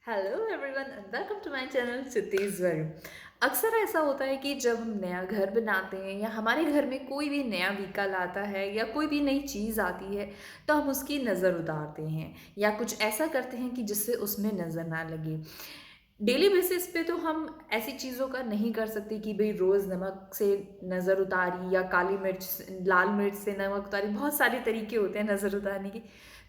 Hello everyone and welcome to my channel Chhattisgarh. अक्सर ऐसा होता है कि जब हम नया घर बनाते हैं या हमारे घर में कोई भी नया व्हीकल आता है या कोई भी नई चीज़ आती है तो हम उसकी नज़र उतारते हैं या कुछ ऐसा करते हैं कि जिससे उसमें नज़र ना लगे। डेली बेसिस पे तो हम ऐसी चीज़ों का नहीं कर सकते कि भाई रोज़ नमक से नज़र उतारी या काली मिर्च लाल मिर्च से नमक उतारी, बहुत सारे तरीके होते हैं नज़र उतारने के।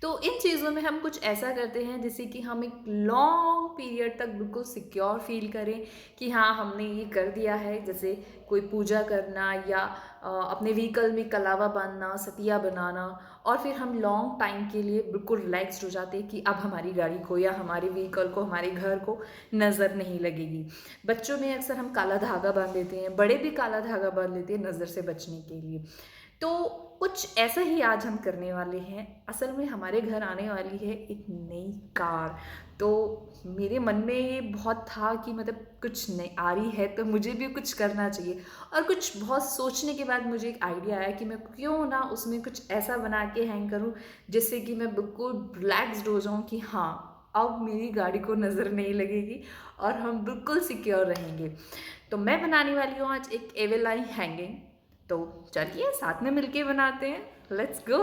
तो इन चीज़ों में हम कुछ ऐसा करते हैं जिससे कि हम एक लॉन्ग पीरियड तक बिल्कुल सिक्योर फील करें कि हाँ हमने ये कर दिया है। जैसे कोई पूजा करना या अपने व्हीकल में कलावा बांधना, सतिया बनाना, और फिर हम लॉन्ग टाइम के लिए बिल्कुल रिलैक्स्ड हो जाते हैं कि अब हमारी गाड़ी को या हमारे व्हीकल को, हमारे घर को नज़र नहीं लगेगी। बच्चों में अक्सर हम काला धागा बांध देते हैं, बड़े भी काला धागा बांध लेते हैं नज़र से बचने के लिए। तो कुछ ऐसा ही आज हम करने वाले हैं। असल में हमारे घर आने वाली है एक नई कार। तो मेरे मन में ये बहुत था कि मतलब कुछ नई आ रही है तो मुझे भी कुछ करना चाहिए, और कुछ बहुत सोचने के बाद मुझे एक आइडिया आया कि मैं क्यों ना उसमें कुछ ऐसा बना के हैंग करूं जिससे कि मैं बिल्कुल रिलैक्स्ड हो जाऊं कि हाँ अब मेरी गाड़ी को नज़र नहीं लगेगी और हम बिल्कुल सिक्योर रहेंगे। तो मैं बनाने वाली हूँ आज एक एवेलाई हैंगिंग। तो चलिए साथ में मिलके बनाते हैं, लेट्स गो।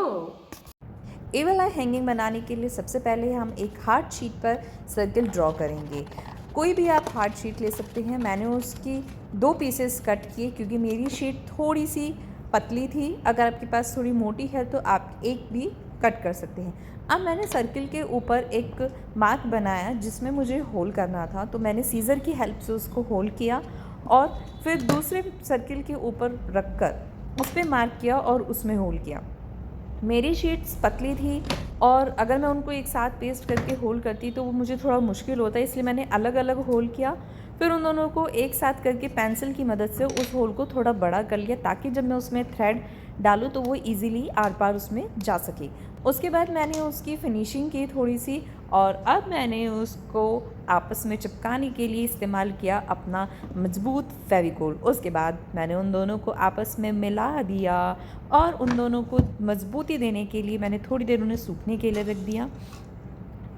एवल आई हैंगिंग बनाने के लिए सबसे पहले हम एक हार्ड शीट पर सर्कल ड्रॉ करेंगे। कोई भी आप हार्ड शीट ले सकते हैं। मैंने उसकी 2 पीसेस कट किए क्योंकि मेरी शीट थोड़ी सी पतली थी। अगर आपके पास थोड़ी मोटी है तो आप एक भी कट कर सकते हैं। अब मैंने सर्कल के ऊपर एक मार्क बनाया जिसमें मुझे होल करना था, तो मैंने सीज़र की हेल्प से उसको होल किया और फिर दूसरे सर्कल के ऊपर रखकर उस पर मार्क किया और उसमें होल किया। मेरी शीट्स पतली थी और अगर मैं उनको एक साथ पेस्ट करके होल करती तो वो मुझे थोड़ा मुश्किल होता, इसलिए मैंने अलग अलग होल किया। फिर उन दोनों को एक साथ करके पेंसिल की मदद से उस होल को थोड़ा बड़ा कर लिया ताकि जब मैं उसमें थ्रेड डालूँ तो वो इजीली आर पार उसमें जा सके। उसके बाद मैंने उसकी फिनिशिंग की थोड़ी सी, और अब मैंने उसको आपस में चिपकाने के लिए इस्तेमाल किया अपना मजबूत फेविकोल। उसके बाद मैंने उन दोनों को आपस में मिला दिया और उन दोनों को मजबूती देने के लिए मैंने थोड़ी देर उन्हें सूखने के लिए रख दिया।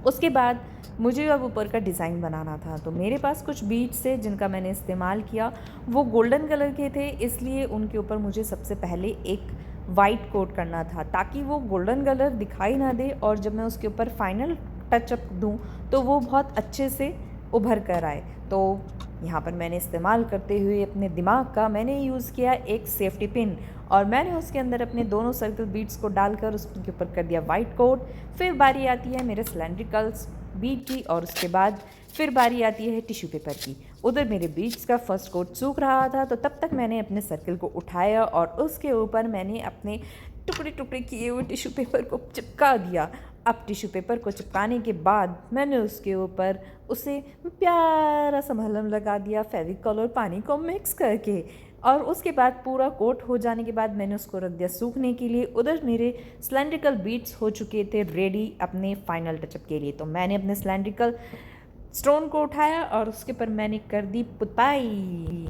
उसके बाद मुझे अब ऊपर का डिज़ाइन बनाना था, तो मेरे पास कुछ बीड्स थे जिनका मैंने इस्तेमाल किया। वो गोल्डन कलर के थे, इसलिए उनके ऊपर मुझे सबसे पहले एक वाइट कोट करना था ताकि वो गोल्डन कलर दिखाई ना दे, और जब मैं उसके ऊपर फाइनल टचअप दूँ तो वो बहुत अच्छे से उभर कर आए। तो यहाँ पर मैंने इस्तेमाल करते हुए अपने दिमाग का मैंने यूज़ किया एक सेफ्टी पिन, और मैंने उसके अंदर अपने दोनों सर्कल बीड्स को डालकर उसके ऊपर कर दिया वाइट कोट। फिर बारी आती है मेरे सिलेंड्रिकल्स बीड की, और उसके बाद फिर बारी आती है टिश्यू पेपर की। उधर मेरे बीड्स का फर्स्ट कोट सूख रहा था, तो तब तक मैंने अपने सर्कल को उठाया और उसके ऊपर मैंने अपने टुकड़े टुकड़े किए हुए टिश्यू पेपर को चिपका दिया। अब टिश्यू पेपर को चिपकाने के बाद मैंने उसके ऊपर उसे प्यारा सा मलहम लगा दिया फेविकॉल और पानी को मिक्स करके, और उसके बाद पूरा कोट हो जाने के बाद मैंने उसको रख दिया सूखने के लिए। उधर मेरे सिलेंड्रिकल बीड्स हो चुके थे रेडी अपने फाइनल टचअप के लिए, तो मैंने अपने सिलेंड्रिकल स्टोन को उठाया और उसके ऊपर मैंने कर दी पुताई।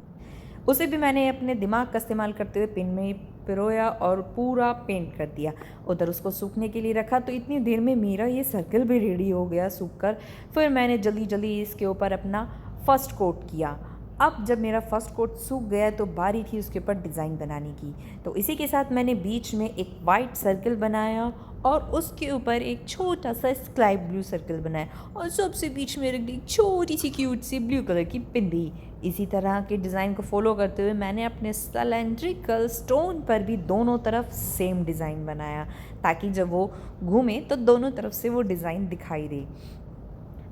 उसे भी मैंने अपने दिमाग का इस्तेमाल करते हुए पिन में पिरोया और पूरा पेंट कर दिया। उधर उसको सूखने के लिए रखा, तो इतनी देर में मेरा ये सर्कल भी रेडी हो गया सूख कर। फिर मैंने जल्दी जल्दी इसके ऊपर अपना फर्स्ट कोट किया। अब जब मेरा फर्स्ट कोट सूख गया तो बारी थी उसके ऊपर डिज़ाइन बनाने की। तो इसी के साथ मैंने बीच में एक वाइट सर्कल बनाया और उसके ऊपर एक छोटा सा स्काई ब्लू सर्कल बनाया, और सबसे बीच में रख दी छोटी सी क्यूट सी ब्लू कलर की बिंदी। इसी तरह के डिज़ाइन को फॉलो करते हुए मैंने अपने सिलेंड्रिकल स्टोन पर भी दोनों तरफ सेम डिज़ाइन बनाया ताकि जब वो घूमे तो दोनों तरफ से वो डिज़ाइन दिखाई दे।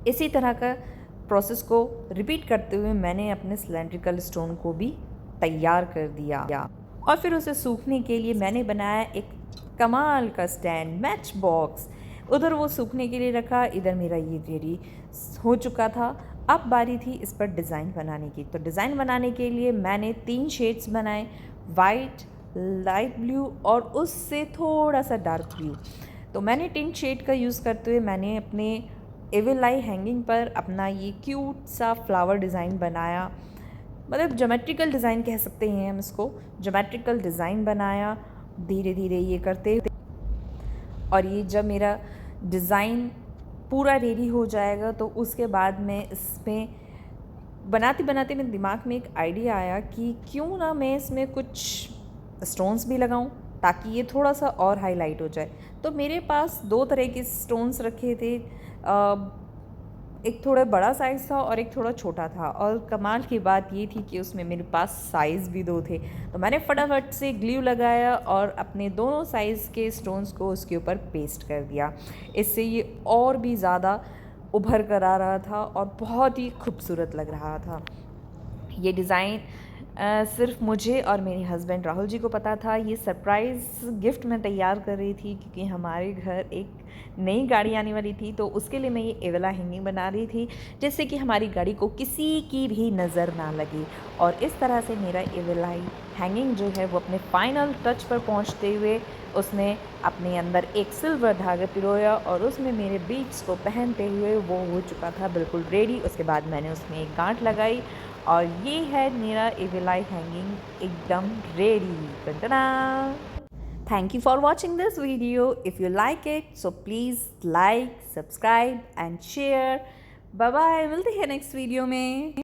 इसी तरह का प्रोसेस को रिपीट करते हुए मैंने अपने सिलेंड्रिकल स्टोन को भी तैयार कर दिया, और फिर उसे सूखने के लिए मैंने बनाया एक कमाल का स्टैंड मैच बॉक्स। उधर वो सूखने के लिए रखा, इधर मेरा ये रेडी हो चुका था। अब बारी थी इस पर डिज़ाइन बनाने की। तो डिज़ाइन बनाने के लिए मैंने 3 शेड्स बनाए, वाइट, लाइट ब्लू और उससे थोड़ा सा डार्क ब्लू। तो मैंने टिंट शेड का यूज़ करते हुए मैंने अपने एवेलाई हैंगिंग पर अपना ये क्यूट सा फ्लावर डिज़ाइन बनाया, मतलब ज्योमेट्रिकल डिज़ाइन कह सकते हैं हम इसको। ज्योमेट्रिकल डिज़ाइन बनाया धीरे धीरे ये करते, और ये जब मेरा डिज़ाइन पूरा रेडी हो जाएगा तो उसके बाद मैं इसमें बनाते बनाते मेरे दिमाग में एक आइडिया आया कि क्यों ना मैं इसमें कुछ स्टोन्स भी लगाऊं ताकि ये थोड़ा सा और हाईलाइट हो जाए। तो मेरे पास दो तरह के स्टोन्स रखे थे, एक थोड़ा बड़ा साइज़ था और एक थोड़ा छोटा था, और कमाल की बात ये थी कि उसमें मेरे पास साइज़ भी दो थे। तो मैंने फटाफट से ग्लू लगाया और अपने दोनों साइज़ के स्टोन्स को उसके ऊपर पेस्ट कर दिया। इससे ये और भी ज़्यादा उभर कर आ रहा था और बहुत ही खूबसूरत लग रहा था। ये डिज़ाइन सिर्फ मुझे और मेरे हस्बैंड राहुल जी को पता था। ये सरप्राइज़ गिफ्ट मैं तैयार कर रही थी क्योंकि हमारे घर एक नई गाड़ी आने वाली थी, तो उसके लिए मैं ये एवेला हैंगिंग बना रही थी जिससे कि हमारी गाड़ी को किसी की भी नज़र ना लगे। और इस तरह से मेरा एवेला हैंगिंग जो है वो अपने फाइनल टच पर पहुंचते हुए उसने अपने अंदर एक सिल्वर धागा पिरोया और उसमें मेरे बीड्स को पहनते हुए वो हो चुका था बिल्कुल रेडी। उसके बाद मैंने उसमें एक गांठ लगाई और ये है मेरा एवेलाई हैंगिंग एकदम ready. Thank you for watching this video. If you like it, so please like, subscribe and share. Bye bye. मिलते हैं next video में।